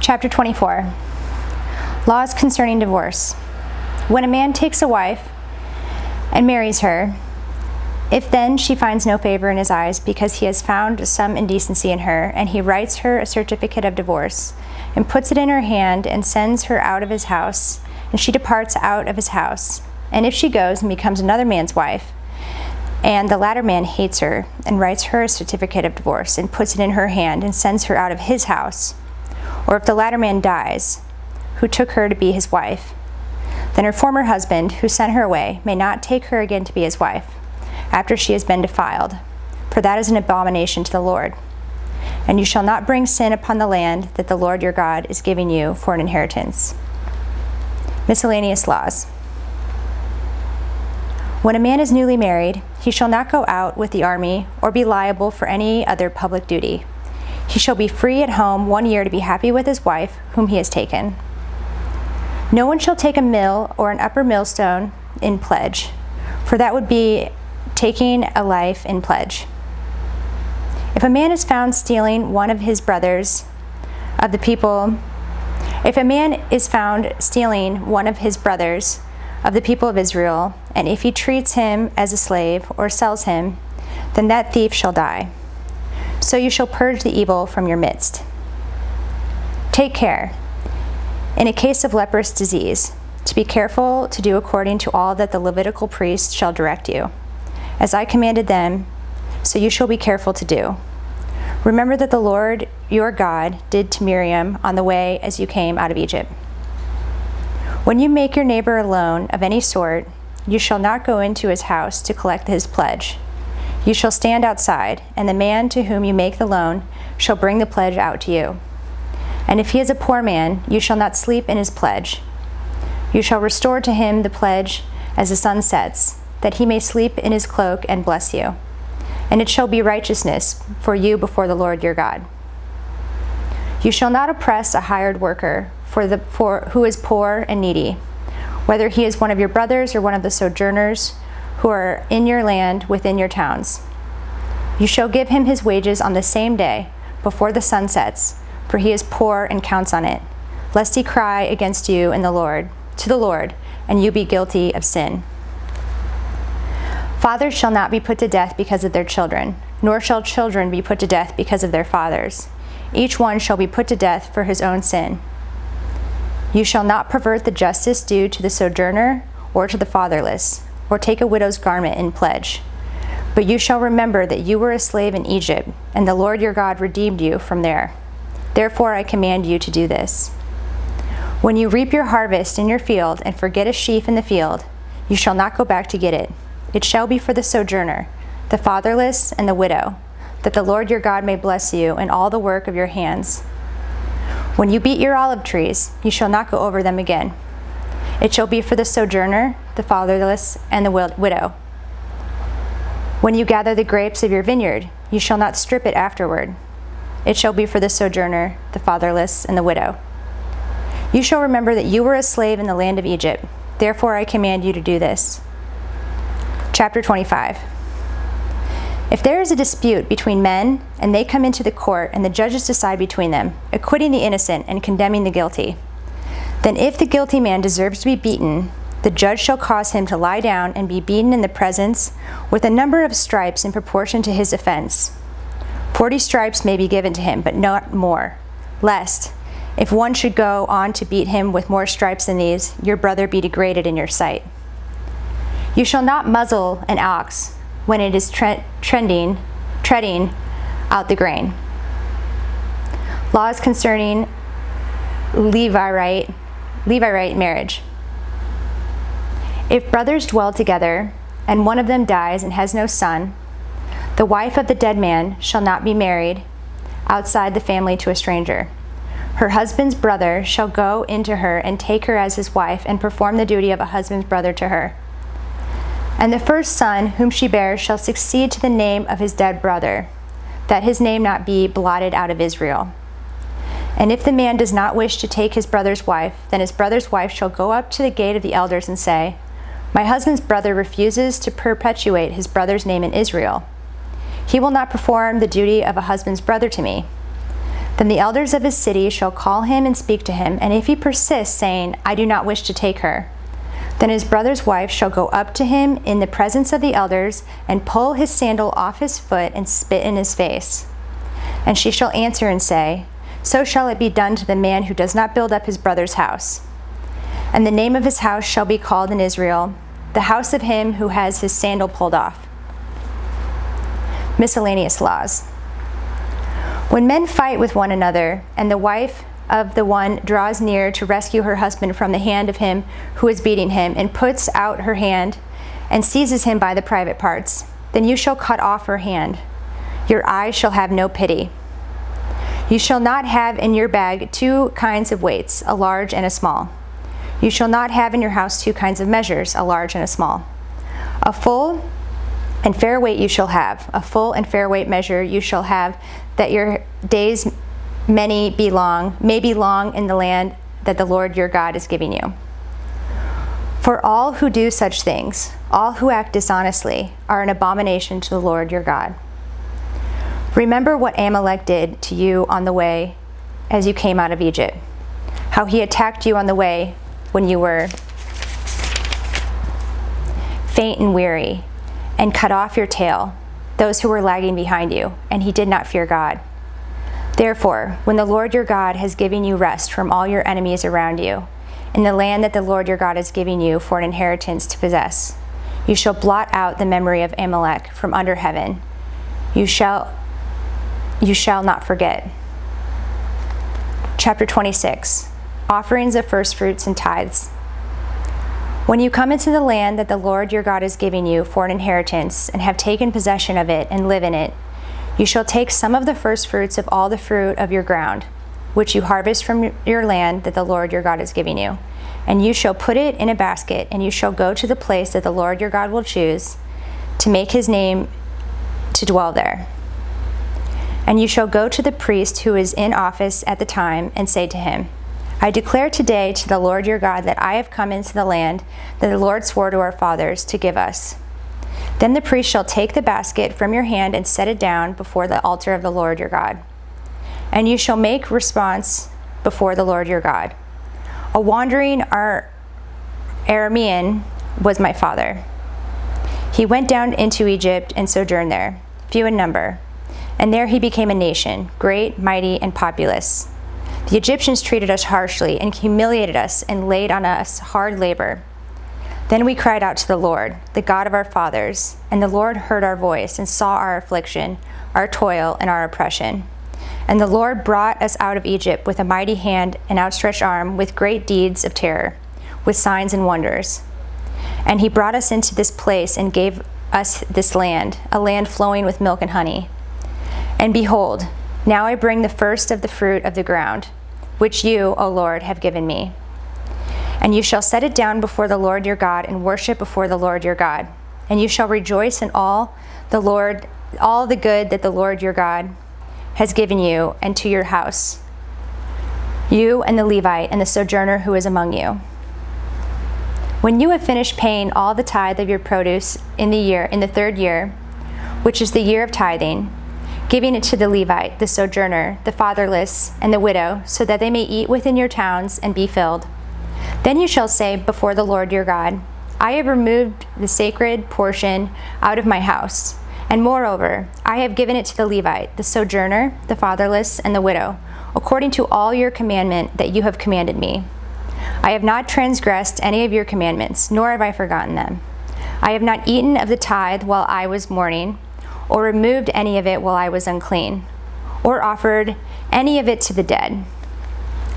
Chapter 24. Laws concerning divorce. When a man takes a wife and marries her, if then she finds no favor in his eyes because he has found some indecency in her, and he writes her a certificate of divorce, and puts it in her hand, and sends her out of his house, and she departs out of his house, and if she goes and becomes another man's wife, and the latter man hates her, and writes her a certificate of divorce, and puts it in her hand, and sends her out of his house, or if the latter man dies, who took her to be his wife, then her former husband, who sent her away, may not take her again to be his wife, after she has been defiled, for that is an abomination to the Lord. And you shall not bring sin upon the land that the Lord your God is giving you for an inheritance. Miscellaneous laws. When a man is newly married, he shall not go out with the army or be liable for any other public duty. He shall be free at home 1 year to be happy with his wife, whom he has taken. No one shall take a mill or an upper millstone in pledge, for that would be taking a life in pledge. If a man is found stealing one of his brothers of the people, if a man is found stealing one of his brothers of the people of Israel, and if he treats him as a slave or sells him, then that thief shall die. So you shall purge the evil from your midst. Take care, in a case of leprous disease, to be careful to do according to all that the Levitical priests shall direct you. As I commanded them, so you shall be careful to do. Remember that the Lord your God did to Miriam on the way as you came out of Egypt. When you make your neighbor a loan of any sort, you shall not go into his house to collect his pledge. You shall stand outside, and the man to whom you make the loan shall bring the pledge out to you. And if he is a poor man, you shall not sleep in his pledge. You shall restore to him the pledge as the sun sets, that he may sleep in his cloak and bless you. And it shall be righteousness for you before the Lord your God. You shall not oppress a hired worker who is poor and needy, whether he is one of your brothers or one of the sojourners who are in your land within your towns. You shall give him his wages on the same day before the sun sets, for he is poor and counts on it, lest he cry against you to the Lord, and you be guilty of sin. Fathers shall not be put to death because of their children, nor shall children be put to death because of their fathers. Each one shall be put to death for his own sin. You shall not pervert the justice due to the sojourner or to the fatherless, or take a widow's garment in pledge. But you shall remember that you were a slave in Egypt, and the Lord your God redeemed you from there. Therefore I command you to do this. When you reap your harvest in your field and forget a sheaf in the field, you shall not go back to get it. It shall be for the sojourner, the fatherless, and the widow, that the Lord your God may bless you in all the work of your hands. When you beat your olive trees, you shall not go over them again. It shall be for the sojourner, the fatherless, and the widow. When you gather the grapes of your vineyard, you shall not strip it afterward. It shall be for the sojourner, the fatherless, and the widow. You shall remember that you were a slave in the land of Egypt. Therefore I command you to do this. Chapter 25. If there is a dispute between men, and they come into the court, and the judges decide between them, acquitting the innocent and condemning the guilty, then if the guilty man deserves to be beaten, the judge shall cause him to lie down and be beaten in the presence with a number of stripes in proportion to his offense. 40 stripes may be given to him, but not more, lest, if one should go on to beat him with more stripes than these, your brother be degraded in your sight. You shall not muzzle an ox when it is treading out the grain. Laws concerning Levirate marriage. If brothers dwell together, and one of them dies and has no son, the wife of the dead man shall not be married outside the family to a stranger. Her husband's brother shall go into her and take her as his wife and perform the duty of a husband's brother to her. And the first son whom she bears shall succeed to the name of his dead brother, that his name not be blotted out of Israel. And if the man does not wish to take his brother's wife, then his brother's wife shall go up to the gate of the elders and say, My husband's brother refuses to perpetuate his brother's name in Israel. He will not perform the duty of a husband's brother to me. Then the elders of his city shall call him and speak to him, and if he persists, saying, I do not wish to take her, then his brother's wife shall go up to him in the presence of the elders, and pull his sandal off his foot, and spit in his face. And she shall answer and say, So shall it be done to the man who does not build up his brother's house. And the name of his house shall be called in Israel, the house of him who has his sandal pulled off. Miscellaneous laws. When men fight with one another, and the wife of the one draws near to rescue her husband from the hand of him who is beating him, and puts out her hand and seizes him by the private parts, then you shall cut off her hand. Your eye shall have no pity. You shall not have in your bag 2 kinds of weights, a large and a small. You shall not have in your house 2 kinds of measures, a large and a small. A full and fair weight you shall have, a full and fair weight measure you shall have, that your days may be long in the land that the Lord your God is giving you. For all who do such things, all who act dishonestly, are an abomination to the Lord your God. Remember what Amalek did to you on the way as you came out of Egypt, how he attacked you on the way when you were faint and weary, and cut off your tail, those who were lagging behind you, and he did not fear God. Therefore, when the Lord your God has given you rest from all your enemies around you, in the land that the Lord your God is giving you for an inheritance to possess, you shall blot out the memory of Amalek from under heaven. You shall not forget. Chapter 26. Offerings of firstfruits and tithes. When you come into the land that the Lord your God is giving you for an inheritance, and have taken possession of it and live in it, you shall take some of the firstfruits of all the fruit of your ground, which you harvest from your land that the Lord your God is giving you, and you shall put it in a basket, and you shall go to the place that the Lord your God will choose to make his name to dwell there. And you shall go to the priest who is in office at the time, and say to him, I declare today to the Lord your God that I have come into the land that the Lord swore to our fathers to give us. Then the priest shall take the basket from your hand and set it down before the altar of the Lord your God. And you shall make response before the Lord your God. A wandering Aramean was my father. He went down into Egypt and sojourned there, few in number. And there he became a nation, great, mighty, and populous. The Egyptians treated us harshly and humiliated us and laid on us hard labor. Then we cried out to the Lord, the God of our fathers, and the Lord heard our voice and saw our affliction, our toil, and our oppression. And the Lord brought us out of Egypt with a mighty hand and outstretched arm, with great deeds of terror, with signs and wonders. And he brought us into this place and gave us this land, a land flowing with milk and honey. And behold, now I bring the first of the fruit of the ground, which you, O Lord, have given me. And you shall set it down before the Lord your God, and worship before the Lord your God. And you shall rejoice in all the good that the Lord your God has given you and to your house, you and the Levite and the sojourner who is among you. When you have finished paying all the tithe of your produce in the 3rd year, which is the year of tithing, giving it to the Levite, the sojourner, the fatherless, and the widow, so that they may eat within your towns and be filled. Then you shall say before the Lord your God, I have removed the sacred portion out of my house, and moreover, I have given it to the Levite, the sojourner, the fatherless, and the widow, according to all your commandment that you have commanded me. I have not transgressed any of your commandments, nor have I forgotten them. I have not eaten of the tithe while I was mourning, or removed any of it while I was unclean, or offered any of it to the dead.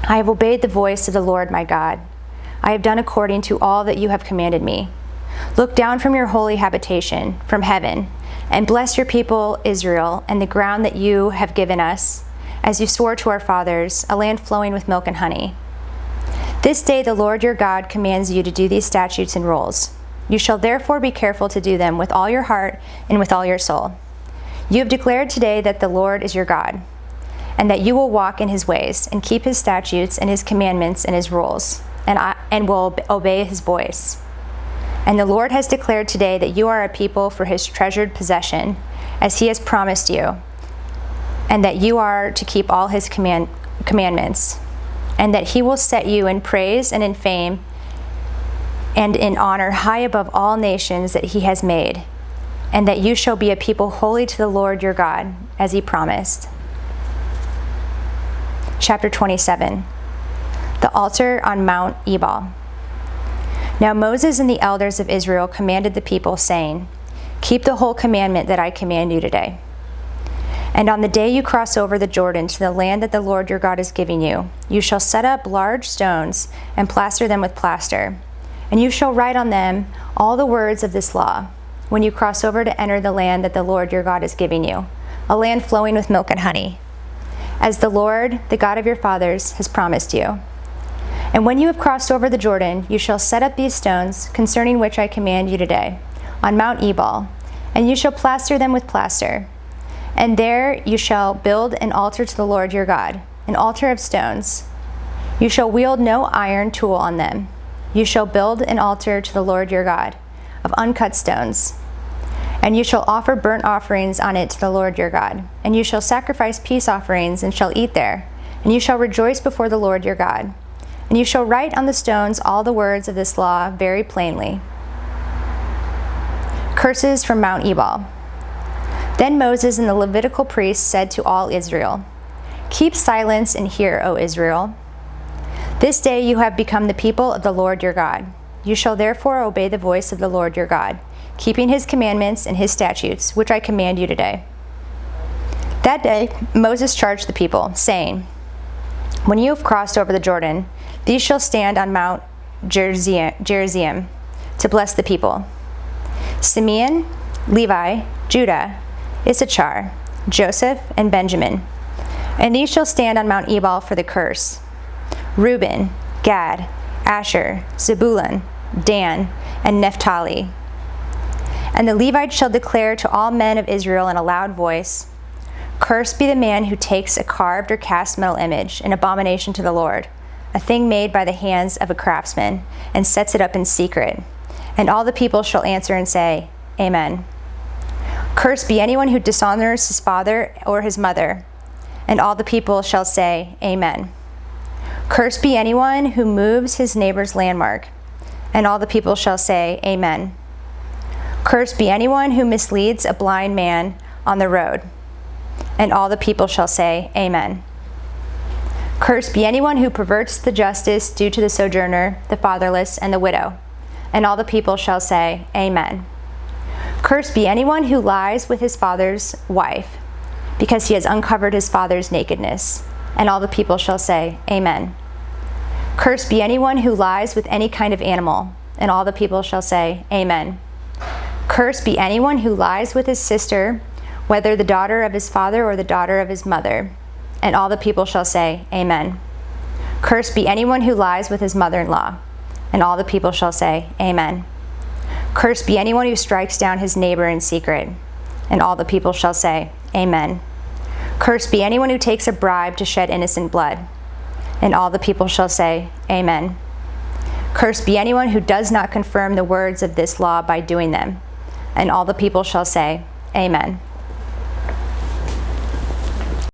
I have obeyed the voice of the Lord my God. I have done according to all that you have commanded me. Look down from your holy habitation, from heaven, and bless your people Israel and the ground that you have given us, as you swore to our fathers, a land flowing with milk and honey. This day the Lord your God commands you to do these statutes and rules. You shall therefore be careful to do them with all your heart and with all your soul. You have declared today that the Lord is your God, and that you will walk in his ways and keep his statutes and his commandments and his rules, and will obey his voice. And the Lord has declared today that you are a people for his treasured possession, as he has promised you. and that you are to keep all his commandments, and that he will set you in praise and in fame and in honor high above all nations that he has made, and that you shall be a people holy to the Lord your God, as he promised. Chapter 27. The altar on Mount Ebal. Now Moses and the elders of Israel commanded the people, saying, "Keep the whole commandment that I command you today. And on the day you cross over the Jordan to the land that the Lord your God is giving you, you shall set up large stones and plaster them with plaster. And you shall write on them all the words of this law, when you cross over to enter the land that the Lord your God is giving you, a land flowing with milk and honey, as the Lord, the God of your fathers, has promised you. And when you have crossed over the Jordan, you shall set up these stones, concerning which I command you today, on Mount Ebal, and you shall plaster them with plaster. And there you shall build an altar to the Lord your God, an altar of stones. You shall wield no iron tool on them. You shall build an altar to the Lord your God, of uncut stones. And you shall offer burnt offerings on it to the Lord your God. And you shall sacrifice peace offerings, and shall eat there. And you shall rejoice before the Lord your God. And you shall write on the stones all the words of this law very plainly." Curses from Mount Ebal. Then Moses and the Levitical priests said to all Israel, "Keep silence and hear, O Israel. This day you have become the people of the Lord your God. You shall therefore obey the voice of the Lord your God, keeping his commandments and his statutes, which I command you today." That day Moses charged the people, saying, "When you have crossed over the Jordan, these shall stand on Mount Gerizim to bless the people: Simeon, Levi, Judah, Issachar, Joseph, and Benjamin. And these shall stand on Mount Ebal for the curse: Reuben, Gad, Asher, Zebulun, Dan, and Naphtali. And the Levites shall declare to all men of Israel in a loud voice, Cursed be the man who takes a carved or cast metal image, an abomination to the Lord, a thing made by the hands of a craftsman, and sets it up in secret. And all the people shall answer and say, Amen. Cursed be anyone who dishonors his father or his mother. And all the people shall say, Amen. Cursed be anyone who moves his neighbor's landmark. And all the people shall say, Amen. Cursed be anyone who misleads a blind man on the road. And all the people shall say, Amen. Cursed be anyone who perverts the justice due to the sojourner, the fatherless, and the widow. And all the people shall say, Amen. Cursed be anyone who lies with his father's wife, because he has uncovered his father's nakedness. And all the people shall say, Amen. Cursed be anyone who lies with any kind of animal. And all the people shall say, Amen. Cursed be anyone who lies with his sister, whether the daughter of his father or the daughter of his mother. And all the people shall say, Amen. Cursed be anyone who lies with his mother-in-law. And all the people shall say, Amen. Cursed be anyone who strikes down his neighbor in secret. And all the people shall say, Amen. Cursed be anyone who takes a bribe to shed innocent blood. And all the people shall say, Amen. Cursed be anyone who does not confirm the words of this law by doing them. And all the people shall say, Amen.